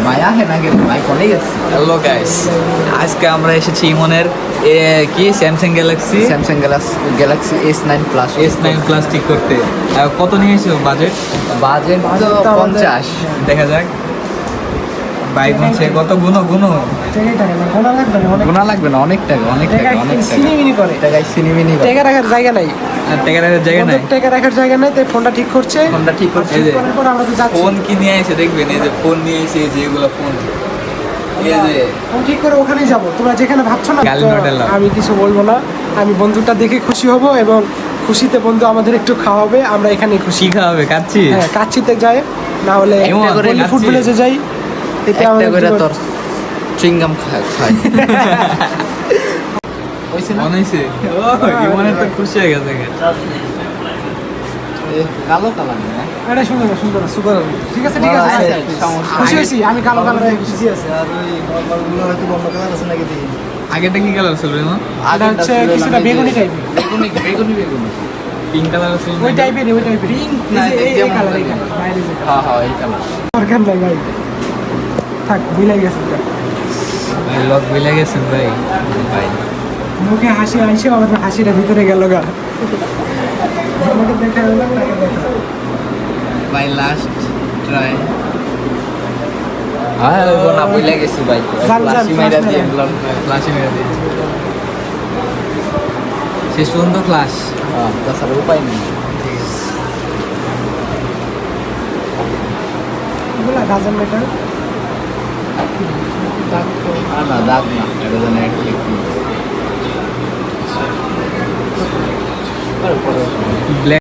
মায়া হে না গেলে ভাই কোনে গেছে। হ্যালো গাইস, আজকে আমরা এসেছি ইমনের কি Samsung Galaxy Samsung Galaxy S9 plus S9 plus ঠিক করতে। কত নিয়ে এসেছো বাজেট? বাজেট তো 50। দেখা যাক ভাই বলছে কত গুনো গোনা লাগবে না, অনেক টাকা অনেক টাকা অনেক টাকা সিনিমিনি করে টাকায় সিনেমিনি টাকা রাখার জায়গা নাই, আর টাকা রাখার জায়গা নাই। টাকা রাখার জায়গা নাই, তাই ফোনটা ঠিক করছে। ফোনটা ঠিক করছে। এই যে করার পর আমরা তো যাচ্ছি। ফোন কি নিয়ে এসে দেখবেন, এই যে ফোন নিয়ে এসে এই যে এগুলো ফোন, এই যে ফোন ঠিক করে ওখানেই যাবো, তোমরা যেখানে ভাবছো না। গালি তো নোটেলা। আমি কিছু বলবো না, আমি বন্ধুটা দেখে খুশি হব এবং খুশিতে বন্ধু আমাদের একটু খাওয়াবে, আমরা এখানেই খুশি। শিখা হবে কাচ্ছি। হ্যাঁ, কাচ্চিতে যাই, না হলে একটা করে কাচ্চি। ফুড ভিলেজে যাই। এতে একটা আমাদের করে জীবন- তোর চুইংগাম খায় হইছে না? মনে হয়েছে ইমনের তো খুশি হয়ে গেছে। কালো কালার না এটা সুন্দর না, সুন্দর না, সুপার হবে। ঠিক আছে, ঠিক আছে, আচ্ছা, ঠিক আছে। সমস্যা খুশি হয়েছি, আমি কালো কালারে খুশি আছি। আর ওই নরমালগুলো হয়তো বন্ধ কালার আছে নাকি দেখি। আগেটা কি কালার ছিল ইমন? এটা হচ্ছে কিছুটা বেগুনি টাইপের। বেগুনি পিঙ্ক কালার ছিল ওই টাইপের, ওই টাইপের। না, এই যেমন কালার, এই লাগে। কালার, বাইরে যে হ্যাঁ হ্যাঁ এই কালার। দরকার নাই ভাই, থাক, ভুলে গেছে এটা। ভাই লক বিলে গেছেন ভাই। ভাই মুখে হাসি আইসে আমার হাসিটা ভিতরে গেল গা। আমাকে দেখা গেল, তাকে দেখা। ভাই লাস্ট ট্রাই না বইলা গেছি ভাই জান, লাসি জান, মাইরা flash দিয়ে মারা। দিলাম। ক্লাসে মেরে দিই শেষ পর্যন্ত ক্লাস। হ্যাঁ তাছাড়া উপায় নেই। এগুলা ডাজন মেটার। না দাগ না এটা যেন একটু ব্ল্যাক